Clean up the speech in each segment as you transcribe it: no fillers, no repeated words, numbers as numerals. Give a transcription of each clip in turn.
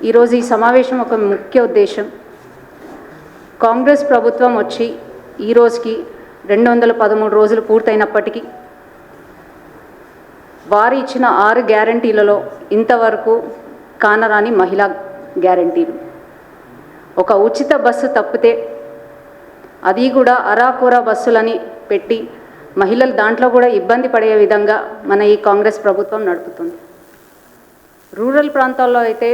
ఈరోజు ఈ సమావేశం ఒక ముఖ్య ఉద్దేశం, కాంగ్రెస్ ప్రభుత్వం వచ్చి ఈ రోజుకి 213 రోజులు పూర్తయినప్పటికీ వారు ఇచ్చిన 6 గ్యారంటీలలో ఇంతవరకు కానరాని మహిళా గ్యారంటీలు. ఒక ఉచిత బస్సు తప్పితే అది కూడా అరాకొర బస్సులని పెట్టి మహిళలు దాంట్లో కూడా ఇబ్బంది పడే విధంగా మన ఈ కాంగ్రెస్ ప్రభుత్వం నడుపుతుంది. రూరల్ ప్రాంతాల్లో అయితే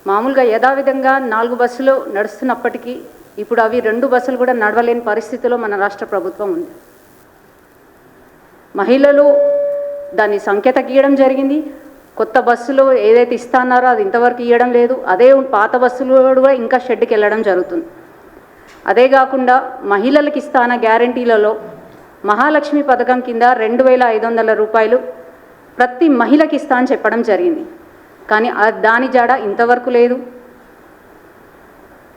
మామూలుగా యథావిధంగా 4 బస్సులు నడుస్తున్నప్పటికీ ఇప్పుడు అవి 2 బస్సులు కూడా నడవలేని పరిస్థితిలో మన రాష్ట్ర ప్రభుత్వం ఉంది. మహిళలు దాన్ని సంఖ్య తగ్గియడం జరిగింది. కొత్త బస్సులు ఏదైతే ఇస్తున్నారో అది ఇంతవరకు ఇవ్వడం లేదు. అదే పాత బస్సులు కూడా ఇంకా షెడ్కి వెళ్ళడం జరుగుతుంది. అదే కాకుండా మహిళలకు ఇస్తాన గ్యారంటీలలో మహాలక్ష్మి పథకం కింద 2500 రూపాయలు ప్రతి మహిళకి ఇస్తా అని చెప్పడం జరిగింది. కానీ దాని జాడ ఇంతవరకు లేదు.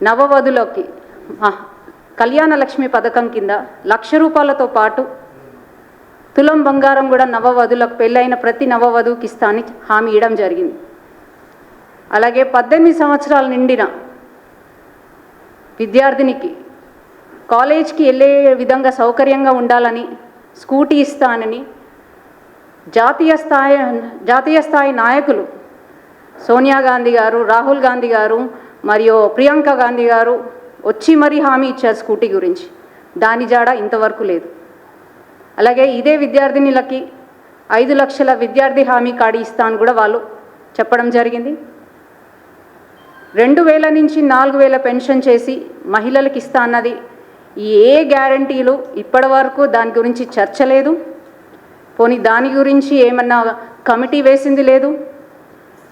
నవవధులకి కళ్యాణ లక్ష్మి పథకం కింద 1,00,000 రూపాయలతో పాటు తులం బంగారం కూడా నవవధులకు పెళ్ళైన ప్రతి నవవధువుకి ఇస్తా అని హామీ ఇవ్వడం జరిగింది. అలాగే 18 సంవత్సరాలు నిండిన విద్యార్థినికి కాలేజ్కి వెళ్ళే విధంగా సౌకర్యంగా ఉండాలని స్కూటీ ఇస్తానని జాతీయ స్థాయి నాయకులు సోనియా గాంధీ గారు, రాహుల్ గాంధీ గారు మరియు ప్రియాంక గాంధీ గారు వచ్చి మరీ హామీ ఇచ్చారు స్కూటీ గురించి. దాని జాడ ఇంతవరకు లేదు. అలాగే ఇదే విద్యార్థినులకి 5 లక్షల విద్యార్థి హామీ కార్డు ఇస్తాను కూడా వాళ్ళు చెప్పడం జరిగింది. 2000 నుంచి 4000 పెన్షన్ చేసి మహిళలకు ఇస్తా అన్నది ఏ గ్యారంటీలు ఇప్పటి వరకు దాని గురించి చర్చ లేదు. పోనీ దాని గురించి ఏమన్నా కమిటీ వేసింది లేదు.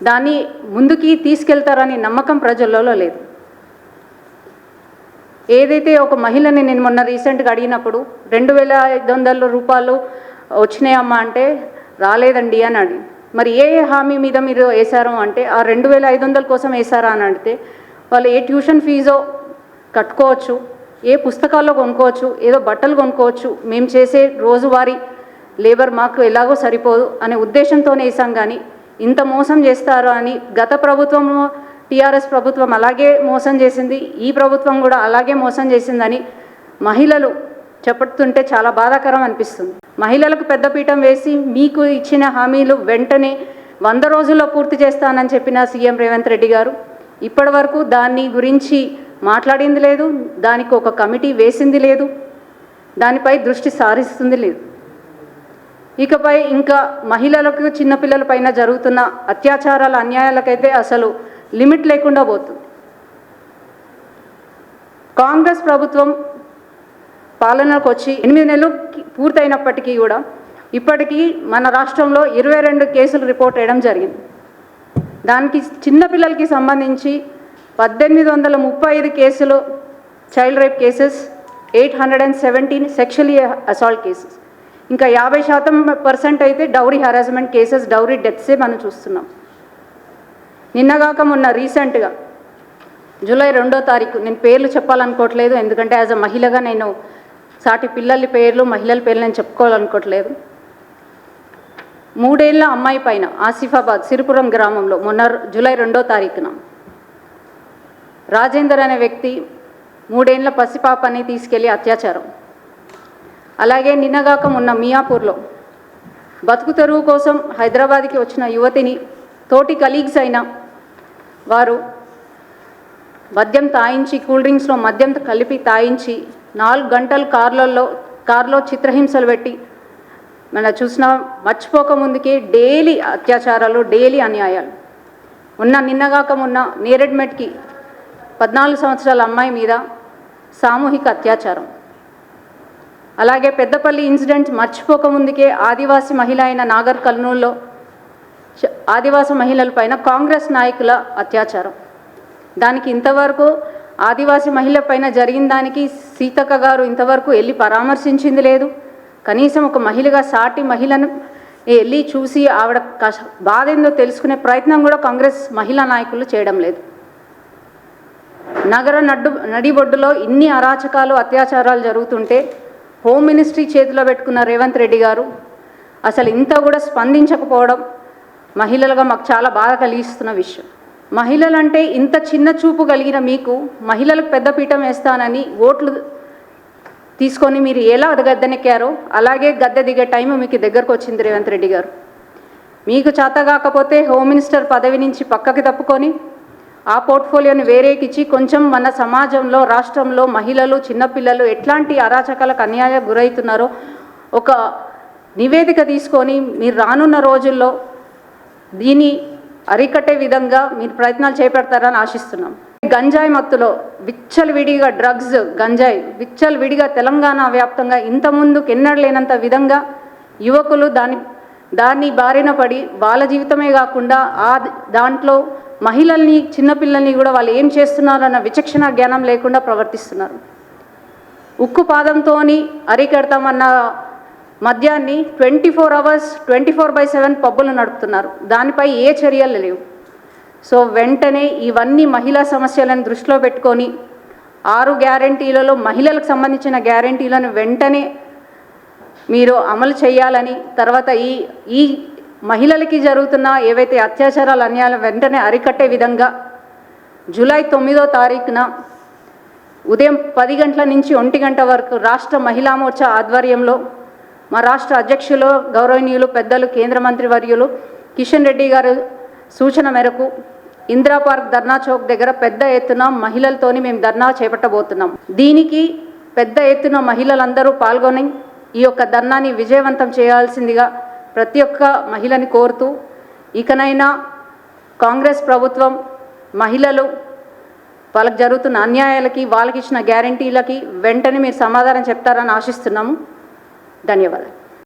దాన్ని ముందుకి తీసుకెళ్తారని నమ్మకం ప్రజలలో లేదు. ఏదైతే ఒక మహిళని నేను మొన్న రీసెంట్గా అడిగినప్పుడు 2500 రూపాయలు వచ్చినాయమ్మా అంటే రాలేదండి అని అడిగి, మరి ఏ హామీ మీద మీరు వేశారు అంటే ఆ 2500 కోసం వేశారా అని అడిగితే వాళ్ళు ఏ ట్యూషన్ ఫీజో కట్టుకోవచ్చు, ఏ పుస్తకాల్లో కొనుక్కోవచ్చు, ఏదో బట్టలు కొనుక్కోవచ్చు, మేము చేసే రోజువారీ లేబర్ మాకు ఎలాగో సరిపోదు అనే ఉద్దేశంతోనే వేసాం. కానీ ఇంత మోసం చేస్తారు అని గత ప్రభుత్వం టీఆర్ఎస్ ప్రభుత్వం అలాగే మోసం చేసింది, ఈ ప్రభుత్వం కూడా అలాగే మోసం చేసిందని మహిళలు చెప్పుతుంటే చాలా బాధాకరం అనిపిస్తుంది. మహిళలకు పెద్దపీఠం వేసి మీకు ఇచ్చిన హామీలు వెంటనే 100 రోజుల్లో పూర్తి చేస్తానని చెప్పిన సీఎం రేవంత్ రెడ్డి గారు ఇప్పటి వరకు దాని గురించి మాట్లాడింది లేదు, దానికి ఒక కమిటీ వేసింది లేదు, దానిపై దృష్టి సారిస్తుంది లేదు. ఇకపై ఇంకా మహిళలకు చిన్నపిల్లల పైన జరుగుతున్న అత్యాచారాల అన్యాయాలకైతే అసలు లిమిట్ లేకుండా పోతుంది. కాంగ్రెస్ ప్రభుత్వం పాలనకు వచ్చి 8 నెలలు పూర్తయినప్పటికీ కూడా ఇప్పటికీ మన రాష్ట్రంలో 22 కేసులు రిపోర్ట్ చేయడం జరిగింది. దానికి చిన్నపిల్లలకి సంబంధించి 1835 కేసులు child rape cases, 817 sexually assault cases, ఇంకా 50% అయితే డౌరీ హెరాస్మెంట్ కేసెస్, డౌరీ డెత్సే మనం చూస్తున్నాం. నిన్నగాక మొన్న రీసెంట్గా జూలై 2వ తారీఖు, నేను పేర్లు చెప్పాలనుకోవట్లేదు ఎందుకంటే యాజ్ అ మహిళగా నేను సాటి పిల్లల పేర్లు మహిళల పేర్లు నేను చెప్పుకోవాలనుకోవట్లేదు. 3 ఏళ్ల అమ్మాయి పైన ఆసిఫాబాద్ సిరిపురం గ్రామంలో మొన్న జూలై 2వ తారీఖున రాజేందర్ అనే వ్యక్తి 3 ఏళ్ల పసిపాపని తీసుకెళ్లి అత్యాచారం. అలాగే నిన్నగాక మొన్న మియాపూర్లో బతుకు తెరువు కోసం హైదరాబాద్కి వచ్చిన యువతిని తోటి కలీగ్స్ అయిన వారు మద్యం తాయించి, కూల్ డ్రింక్స్లో మద్యం కలిపి తాయించి 4 గంటలు కార్లో చిత్రహింసలు పెట్టి మన చూసిన మర్చిపోక ముందుకే డైలీ అత్యాచారాలు, డైలీ అన్యాయాలు. నిన్నగాక మొన్న నేరెడ్మెట్కి 14 సంవత్సరాల అమ్మాయి మీద సామూహిక అత్యాచారం. అలాగే పెద్దపల్లి ఇన్సిడెంట్ మర్చిపోక ముందుకే ఆదివాసీ మహిళ అయిన నాగర్ కర్నూల్లో ఆదివాసీ మహిళలపైన కాంగ్రెస్ నాయకుల అత్యాచారం. దానికి ఇంతవరకు ఆదివాసీ మహిళ పైన జరిగిన దానికి సీతక్క గారు ఇంతవరకు వెళ్ళి పరామర్శించింది లేదు. కనీసం ఒక మహిళగా సాటి మహిళను వెళ్ళి చూసి ఆవిడ బాధ ఏందో తెలుసుకునే ప్రయత్నం కూడా కాంగ్రెస్ మహిళా నాయకులు చేయడం లేదు. నగర నడిబొడ్డులో ఇన్ని అరాచకాలు, అత్యాచారాలు జరుగుతుంటే హోమ్ మినిస్ట్రీ చేతిలో పెట్టుకున్న రేవంత్ రెడ్డి గారు అసలు ఇంత కూడా స్పందించకపోవడం మహిళలుగా మాకు చాలా బాధ కలిగిస్తున్న విషయం. మహిళలంటే ఇంత చిన్న చూపు కలిగిన మీకు మహిళలకు పెద్దపీఠం వేస్తానని ఓట్లు తీసుకొని మీరు ఎలా గద్దెనెక్కారో అలాగే గద్దె దిగే టైం మీకు దగ్గరకు వచ్చింది రేవంత్ రెడ్డి గారు. మీకు చేత కాకపోతే హోమ్ మినిస్టర్ పదవి నుంచి పక్కకి తప్పుకొని ఆ పోర్ట్ఫోలియోని వేరేకిచ్చి కొంచెం మన సమాజంలో రాష్ట్రంలో మహిళలు చిన్నపిల్లలు ఎట్లాంటి అరాచకాలకు అన్యాయం గురవుతున్నారో ఒక నివేదిక తీసుకొని మీరు రానున్న రోజుల్లో దీన్ని అరికట్టే విధంగా మీరు ప్రయత్నాలు చేపడతారని ఆశిస్తున్నాం. గంజాయి మత్తులో విచ్చలవిడిగా డ్రగ్స్ గంజాయి విచ్చలవిడిగా తెలంగాణ వ్యాప్తంగా ఇంతకుముందుకు ఎన్నడూ లేనంత విధంగా యువకులు దాన్ని బారిన పడి వాళ్ళ జీవితమే కాకుండా దాంట్లో మహిళల్ని చిన్నపిల్లల్ని కూడా వాళ్ళు ఏం చేస్తున్నారన్న విచక్షణ జ్ఞానం లేకుండా ప్రవర్తిస్తున్నారు. ఉక్కు పాదంతో అరికడతామన్న మద్యాన్ని 24 hours 24/7 పబ్బులు నడుపుతున్నారు. దానిపై ఏ చర్యలు లేవు. సో వెంటనే ఇవన్నీ మహిళా సమస్యలను దృష్టిలో పెట్టుకొని 6 గ్యారెంటీలలో మహిళలకు సంబంధించిన గ్యారెంటీలను వెంటనే మీరు అమలు చేయాలని, తర్వాత ఈ మహిళలకి జరుగుతున్న ఏవైతే అత్యాచారాలు అన్యాయాలు వెంటనే అరికట్టే విధంగా జూలై 9వ తారీఖున ఉదయం 10 గంటల నుంచి 1 గంట వరకు రాష్ట్ర మహిళా మోర్చా ఆధ్వర్యంలో మా రాష్ట్ర అధ్యక్షులు గౌరవనీయులు పెద్దలు కేంద్ర మంత్రి వర్యులు కిషన్ రెడ్డి గారు సూచన మేరకు ఇందిరా పార్క్ ధర్నా చౌక్ దగ్గర పెద్ద ఎత్తున మహిళలతోని మేము ధర్నా చేపట్టబోతున్నాం. దీనికి పెద్ద ఎత్తున మహిళలందరూ పాల్గొని ఈ యొక్క ధర్నాని విజయవంతం చేయాల్సిందిగా ప్రతి ఒక్క మహిళని కోరుతూ, ఇకనైనా కాంగ్రెస్ ప్రభుత్వం మహిళలు వాళ్ళకి జరుగుతున్న అన్యాయాలకి వాళ్ళకి ఇచ్చిన గ్యారెంటీలకి వెంటనే మీరు సమాధానం చెప్తారని ఆశిస్తున్నాము. ధన్యవాదాలు.